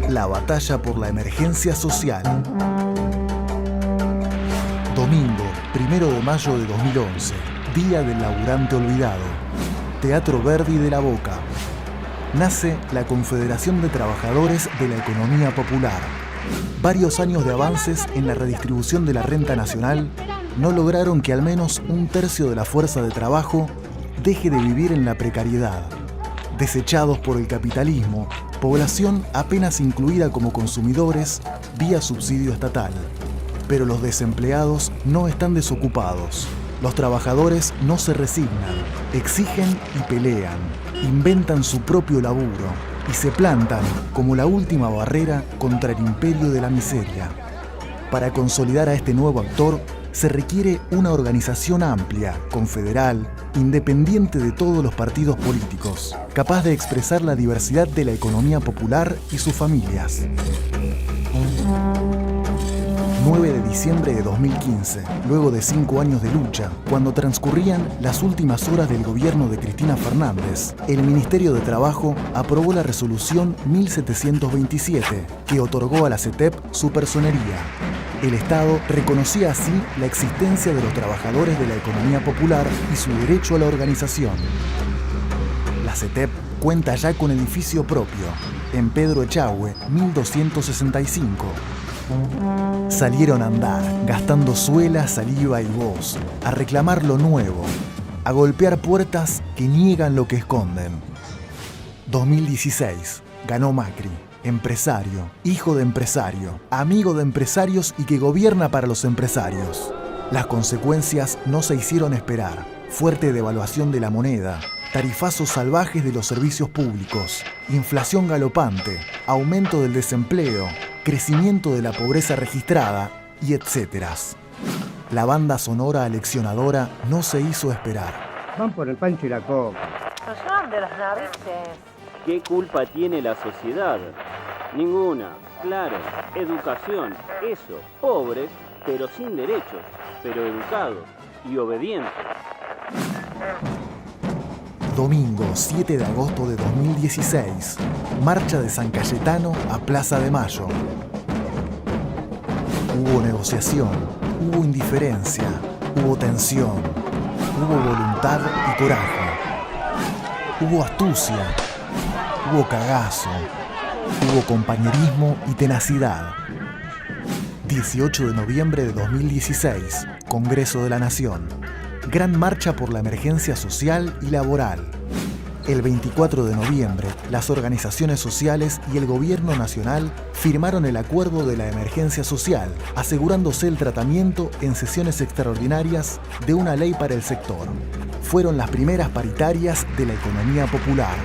La batalla por la emergencia social. Domingo, 1 de mayo de 2011, Día del Laburante Olvidado. Teatro Verdi de La Boca. Nace la Confederación de Trabajadores de la Economía Popular. Varios años de avances en la redistribución de la renta nacional no lograron que al menos un tercio de la fuerza de trabajo deje de vivir en la precariedad. Desechados por el capitalismo, población apenas incluida como consumidores vía subsidio estatal. Pero los desempleados no están desocupados. Los trabajadores no se resignan, exigen y pelean, inventan su propio laburo y se plantan como la última barrera contra el imperio de la miseria. Para consolidar a este nuevo actor, se requiere una organización amplia, confederal, independiente de todos los partidos políticos, capaz de expresar la diversidad de la economía popular y sus familias. 9 de diciembre de 2015, luego de 5 años de lucha, cuando transcurrían las últimas horas del gobierno de Cristina Fernández, el Ministerio de Trabajo aprobó la resolución 1727, que otorgó a la CETEP su personería. El Estado reconocía así la existencia de los trabajadores de la economía popular y su derecho a la organización. La CETEP cuenta ya con edificio propio, en Pedro Echagüe, 1265. Salieron a andar, gastando suela, saliva y voz, a reclamar lo nuevo, a golpear puertas que niegan lo que esconden. 2016, ganó Macri, empresario, hijo de empresario, amigo de empresarios y que gobierna para los empresarios. Las consecuencias no se hicieron esperar. Fuerte devaluación de la moneda, tarifazos salvajes de los servicios públicos, inflación galopante, aumento del desempleo, crecimiento de la pobreza registrada y etcétera. La banda sonora aleccionadora no se hizo esperar. Van por el pancho y la coca. Nos llevan de las narices. ¿Qué culpa tiene la sociedad? Ninguna. Claro, educación, eso, pobres, pero sin derechos, pero educados y obedientes. Domingo 7 de agosto de 2016, marcha de San Cayetano a Plaza de Mayo. Hubo negociación, hubo indiferencia, hubo tensión, hubo voluntad y coraje, hubo astucia, hubo cagazo, hubo compañerismo y tenacidad. 18 de noviembre de 2016, Congreso de la Nación. Gran marcha por la emergencia social y laboral. El 24 de noviembre, las organizaciones sociales y el gobierno nacional firmaron el acuerdo de la emergencia social, asegurándose el tratamiento en sesiones extraordinarias de una ley para el sector. Fueron las primeras paritarias de la economía popular.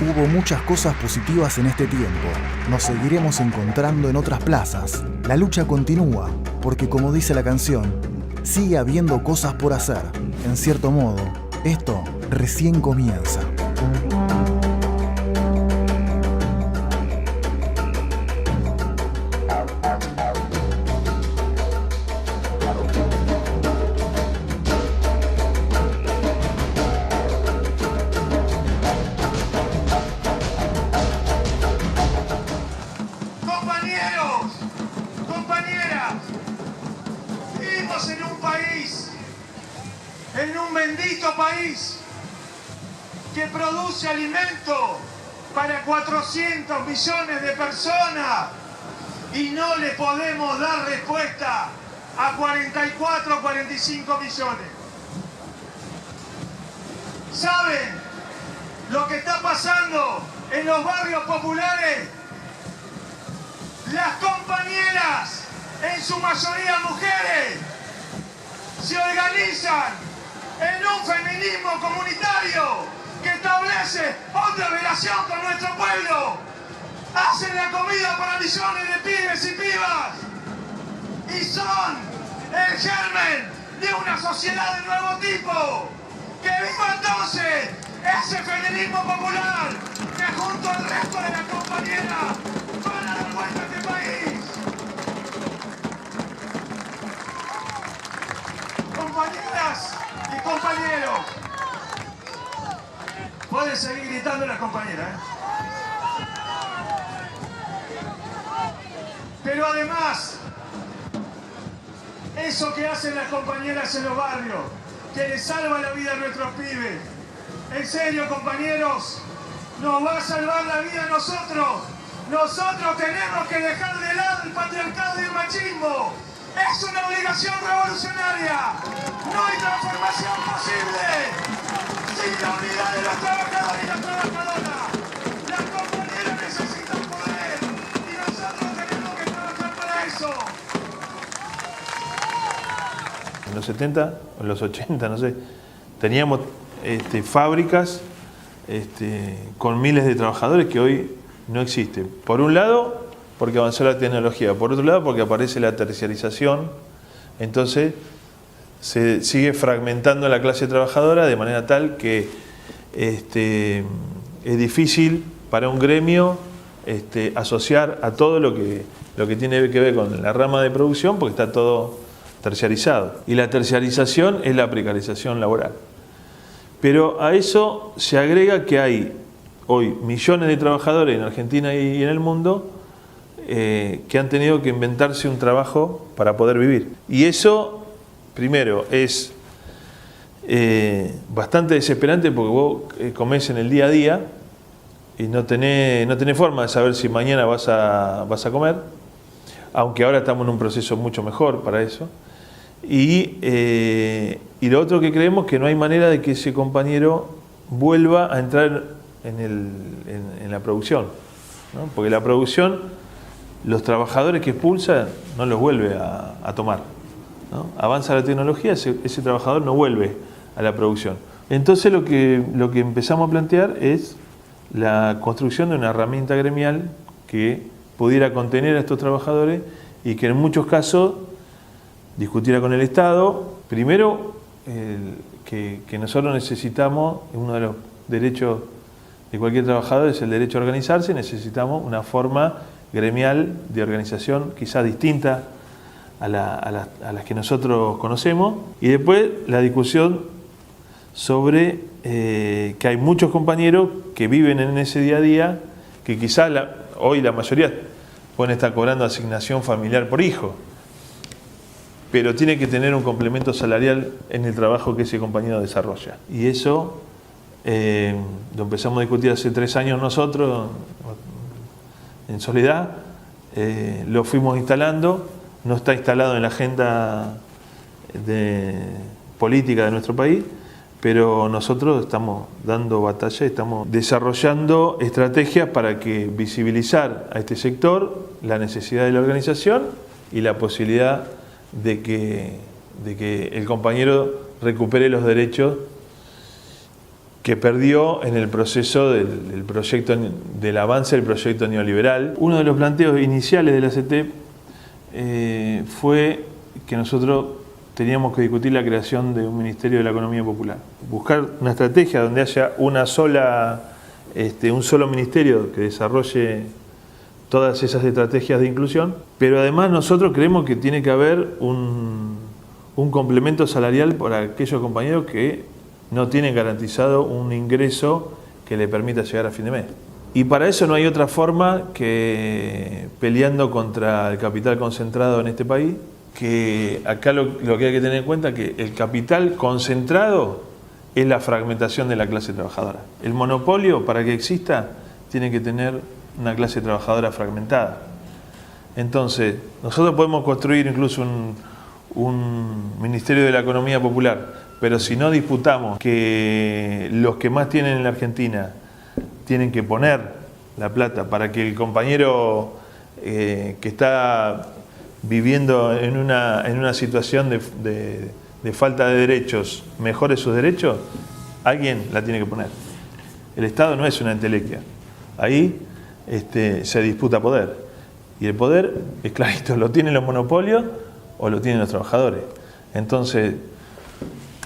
Hubo muchas cosas positivas en este tiempo. Nos seguiremos encontrando en otras plazas. La lucha continúa, porque como dice la canción, sigue habiendo cosas por hacer. En cierto modo, esto recién comienza. Compañeros, compañeras, vivimos en un país, en un bendito país, que produce alimento para 400 millones de personas y no le podemos dar respuesta a 44 o 45 millones. ¿Saben lo que está pasando en los barrios populares? Las compañeras, en su mayoría mujeres, se organizan en un feminismo comunitario que establece otra relación con nuestro pueblo. Hacen la comida para millones de pibes y pibas y son el germen de una sociedad de nuevo tipo. ¡Que viva entonces ese feminismo popular que junto al resto de las compañeras van a dar vuelta a este país! Compañeras y compañeros, pueden seguir gritando las compañeras, ¿eh? Pero además, eso que hacen las compañeras en los barrios, que les salva la vida a nuestros pibes. En serio, compañeros, nos va a salvar la vida a nosotros. Nosotros tenemos que dejar de lado el patriarcado y el machismo. Es una obligación revolucionaria. No hay transformación posible sin la unidad de los trabajadores y las trabajadoras. Las compañeras necesitan poder y nosotros tenemos que trabajar para eso. En los 70, o en los 80, no sé, teníamos fábricas con miles de trabajadores que hoy no existen. Por un lado, porque avanzó la tecnología. Por otro lado, porque aparece la terciarización. Entonces, se sigue fragmentando la clase trabajadora de manera tal que es difícil para un gremio asociar a todo lo que tiene que ver con la rama de producción, porque está todo terciarizado. Y la terciarización es la precarización laboral. Pero a eso se agrega que hay hoy millones de trabajadores en Argentina y en el mundo que han tenido que inventarse un trabajo para poder vivir. Y eso, primero, es bastante desesperante porque vos comés en el día a día y no tenés forma de saber si mañana vas a comer, aunque ahora estamos en un proceso mucho mejor para eso. Y lo otro que creemos es que no hay manera de que ese compañero vuelva a entrar en la producción, ¿no? Porque la producción, los trabajadores que expulsa no los vuelve a tomar, ¿no? Avanza la tecnología, ese trabajador no vuelve a la producción. Entonces lo que empezamos a plantear es la construcción de una herramienta gremial que pudiera contener a estos trabajadores y que en muchos casos discutiera con el Estado. Primero, que nosotros necesitamos, uno de los derechos de cualquier trabajador es el derecho a organizarse, necesitamos una forma gremial de organización quizás distinta a las que nosotros conocemos. Y después la discusión sobre que hay muchos compañeros que viven en ese día a día, que quizás hoy la mayoría pueden estar cobrando asignación familiar por hijo, pero tiene que tener un complemento salarial en el trabajo que ese compañero desarrolla. Y eso lo empezamos a discutir hace 3 años nosotros, en Soledad, lo fuimos instalando, no está instalado en la agenda política de nuestro país, pero nosotros estamos dando batalla, estamos desarrollando estrategias para que visibilizar a este sector la necesidad de la organización y la posibilidad de que el compañero recupere los derechos que perdió en el proceso del avance del proyecto neoliberal. Uno de los planteos iniciales de la CETEP fue que nosotros teníamos que discutir la creación de un Ministerio de la Economía Popular. Buscar una estrategia donde haya un solo ministerio que desarrolle todas esas estrategias de inclusión, pero además nosotros creemos que tiene que haber un complemento salarial para aquellos compañeros que no tienen garantizado un ingreso que le permita llegar a fin de mes. Y para eso no hay otra forma que peleando contra el capital concentrado en este país, que acá lo que hay que tener en cuenta es que el capital concentrado es la fragmentación de la clase trabajadora. El monopolio, para que exista, tiene que tener una clase trabajadora fragmentada. Entonces, nosotros podemos construir incluso un Ministerio de la Economía Popular, pero si no disputamos que los que más tienen en la Argentina tienen que poner la plata para que el compañero que está viviendo en una situación de falta de derechos mejore sus derechos, alguien la tiene que poner. El Estado no es una entelequia. Ahí se disputa poder. Y el poder, es clarito, lo tienen los monopolios o lo tienen los trabajadores. Entonces,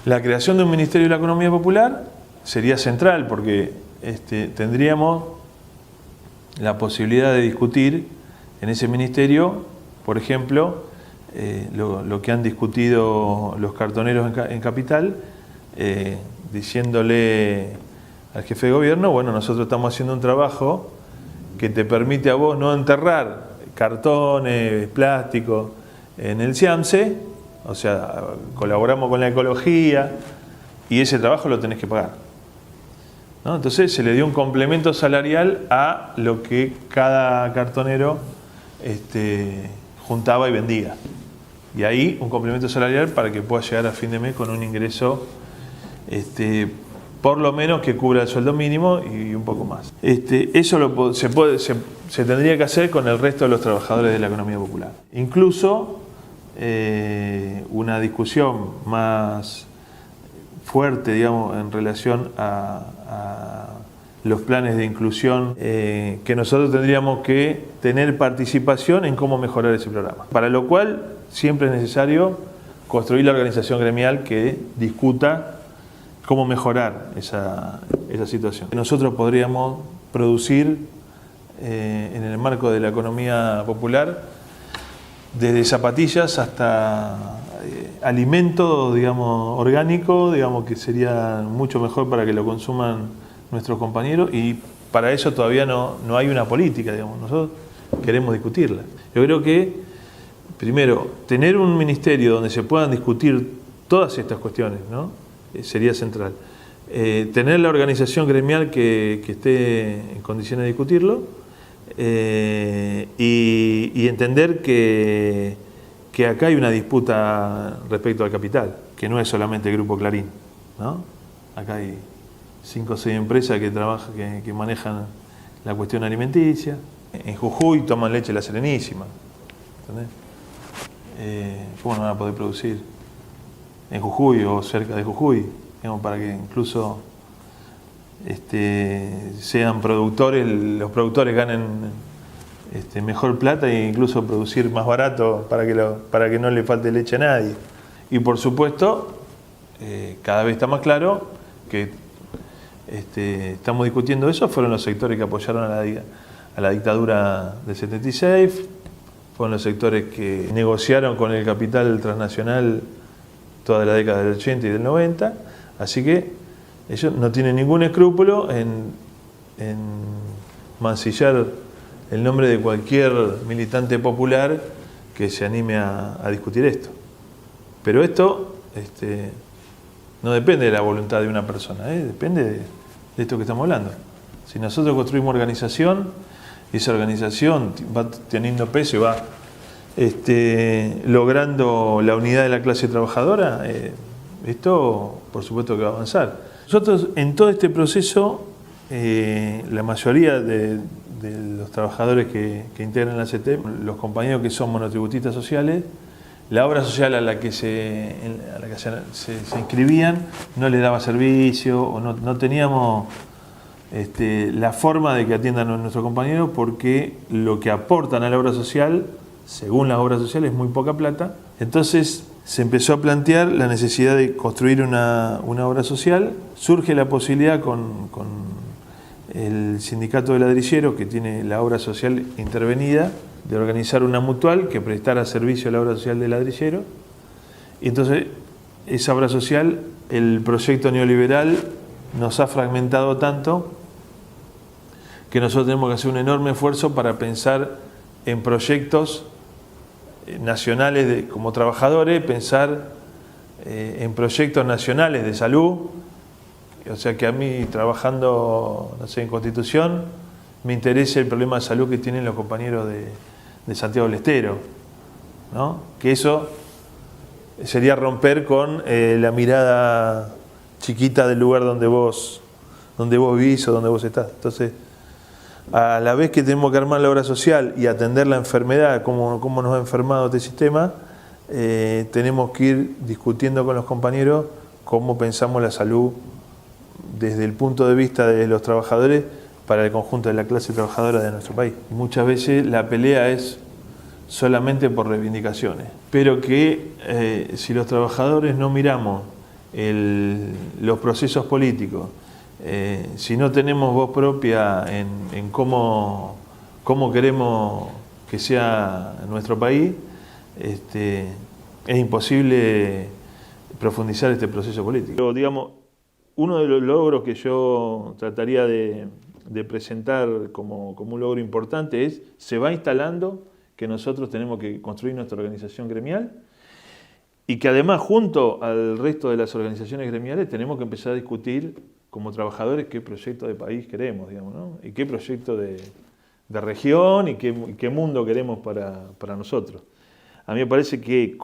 la creación de un Ministerio de la Economía Popular sería central porque tendríamos la posibilidad de discutir en ese ministerio, por ejemplo, lo que han discutido los cartoneros en Capital, diciéndole al jefe de gobierno, bueno, nosotros estamos haciendo un trabajo que te permite a vos no enterrar cartones, plástico en el CIAMSE, o sea, colaboramos con la ecología y ese trabajo lo tenés que pagar, ¿no? Entonces se le dio un complemento salarial a lo que cada cartonero juntaba y vendía. Y ahí un complemento salarial para que pueda llegar a fin de mes con un ingreso por lo menos que cubra el sueldo mínimo y un poco más. Eso se tendría que hacer con el resto de los trabajadores de la economía popular. Incluso una discusión más fuerte, digamos, en relación a los planes de inclusión, que nosotros tendríamos que tener participación en cómo mejorar ese programa. Para lo cual siempre es necesario construir la organización gremial que discuta cómo mejorar esa situación. Nosotros podríamos producir en el marco de la economía popular desde zapatillas hasta alimento, digamos, orgánico, digamos, que sería mucho mejor para que lo consuman nuestros compañeros, y para eso todavía no hay una política, digamos. Nosotros queremos discutirla. Yo creo que, primero, tener un ministerio donde se puedan discutir todas estas cuestiones, ¿no? Sería central. Tener la organización gremial que esté en condiciones de discutirlo, y entender que acá hay una disputa respecto al capital, que no es solamente el Grupo Clarín, ¿no? Acá hay 5 o 6 empresas que trabajan, que manejan la cuestión alimenticia. En Jujuy toman leche La Serenísima, ¿entendés? ¿Cómo no van a poder producir en Jujuy o cerca de Jujuy? Digamos, para que incluso sean productores, los productores ganen mejor plata e incluso producir más barato para que no le falte leche a nadie. Y por supuesto, cada vez está más claro que estamos discutiendo eso. Fueron los sectores que apoyaron a la dictadura del 76, fueron los sectores que negociaron con el capital transnacional toda la década del 80 y del 90, así que ellos no tienen ningún escrúpulo en mancillar el nombre de cualquier militante popular que se anime a discutir esto. Pero esto no depende de la voluntad de una persona, depende de esto que estamos hablando. Si nosotros construimos organización, y esa organización va teniendo peso y va logrando la unidad de la clase trabajadora, esto por supuesto que va a avanzar. Nosotros en todo este proceso, la mayoría de los trabajadores que integran la CETEP, los compañeros que son monotributistas sociales, la obra social a la que se inscribían no les daba servicio, o no teníamos la forma de que atiendan a nuestros compañeros, porque lo que aportan a la obra social, según las obras sociales, es muy poca plata. Entonces se empezó a plantear la necesidad de construir una obra social. Surge la posibilidad con el sindicato de ladrilleros, que tiene la obra social intervenida, de organizar una mutual que prestara servicio a la obra social de ladrilleros. Y entonces esa obra social, el proyecto neoliberal nos ha fragmentado tanto que nosotros tenemos que hacer un enorme esfuerzo para pensar en proyectos nacionales como trabajadores, pensar en proyectos nacionales de salud. O sea, que a mí, trabajando, no sé, en Constitución, me interesa el problema de salud que tienen los compañeros de Santiago del Estero, ¿no? Que eso sería romper con la mirada chiquita del lugar donde vos vivís o donde vos estás. Entonces, a la vez que tenemos que armar la obra social y atender la enfermedad, cómo nos ha enfermado este sistema, tenemos que ir discutiendo con los compañeros cómo pensamos la salud desde el punto de vista de los trabajadores para el conjunto de la clase trabajadora de nuestro país. Muchas veces la pelea es solamente por reivindicaciones, pero que si los trabajadores no miramos los procesos políticos, si no tenemos voz propia en cómo queremos que sea nuestro país, es imposible profundizar este proceso político. Pero, digamos, uno de los logros que yo trataría de presentar como un logro importante es: se va instalando que nosotros tenemos que construir nuestra organización gremial y que además junto al resto de las organizaciones gremiales tenemos que empezar a discutir como trabajadores qué proyecto de país queremos, digamos, ¿no? Y qué proyecto de región y qué mundo queremos para nosotros. A mí me parece que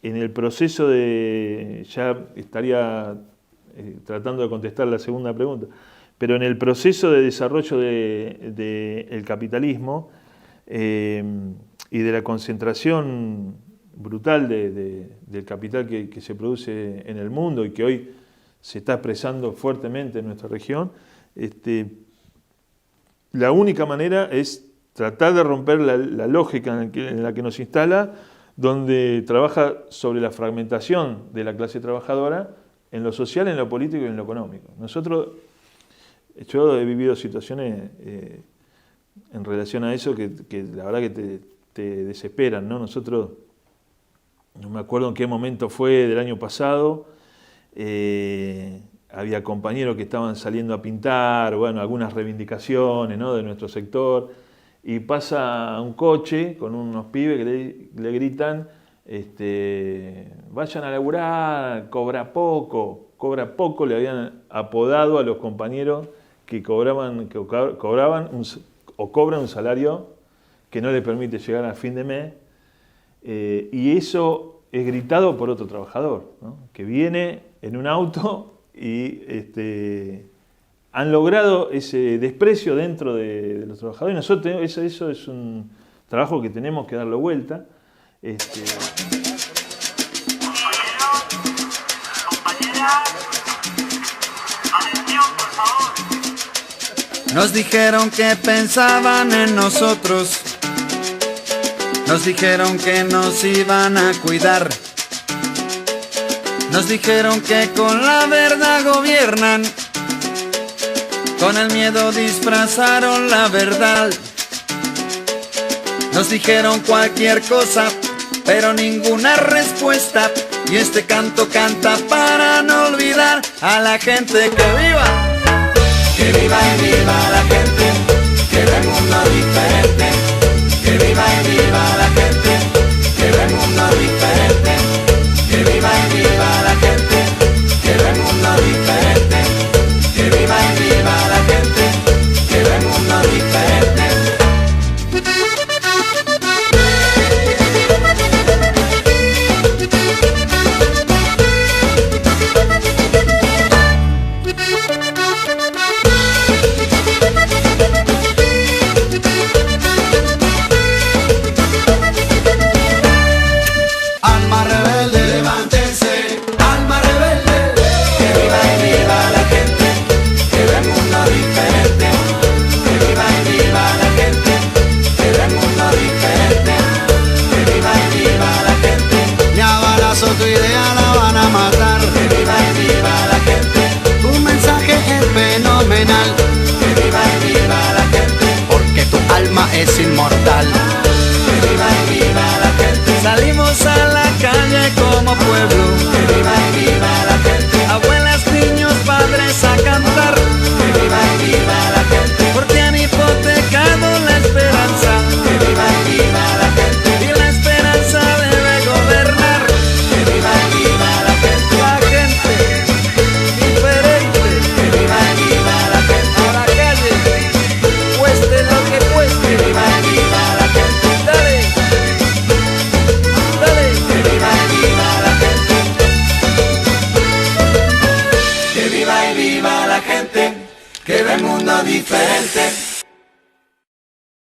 en el proceso de, ya estaría tratando de contestar la segunda pregunta, pero en el proceso de desarrollo del capitalismo y de la concentración brutal del capital que se produce en el mundo y que hoy se está expresando fuertemente en nuestra región, la única manera es tratar de romper la lógica en la que nos instala, donde trabaja sobre la fragmentación de la clase trabajadora en lo social, en lo político y en lo económico. Yo he vivido situaciones en relación a eso que la verdad que te desesperan, ¿no? Nosotros, no me acuerdo en qué momento fue del año pasado, había compañeros que estaban saliendo a pintar, bueno, algunas reivindicaciones, ¿no?, de nuestro sector, y pasa un coche con unos pibes que le gritan, vayan a laburar, cobra poco, le habían apodado a los compañeros que cobran un salario que no les permite llegar a fin de mes, y eso es gritado por otro trabajador, ¿no?, que viene en un auto y han logrado ese desprecio dentro de los trabajadores. Nosotros eso es un trabajo que tenemos que darle vuelta. Nos dijeron que pensaban en nosotros, nos dijeron que nos iban a cuidar, nos dijeron que con la verdad gobiernan, con el miedo disfrazaron la verdad. Nos dijeron cualquier cosa, pero ninguna respuesta, y este canto canta para no olvidar a la gente que viva. Que viva y viva la gente, que ve el mundo diferente. Que viva y viva la gente, que ve el mundo diferente. Que viva y viva la gente, que ve el mundo diferente. Que viva y viva la gente, que ve el mundo diferente. Tu idea la van a matar. Que viva y viva la gente. Tu mensaje es fenomenal. Que viva y viva la gente. Porque tu alma es inmortal. Que viva y viva la gente. Salimos a la calle como pueblo. Que viva y viva la gente. Abuelas, niños, padres a cantar. Que viva y viva la gente. Porque han hipotecado la esperanza. Que viva y viva la gente. Y la esperanza debe gobernar. Que viva y viva la gente, diferente. Que viva y viva la gente, a la calle, cueste lo que cueste. Que viva y viva la gente, dale, que viva y viva la gente. Que viva y viva la gente, que ve el mundo diferente.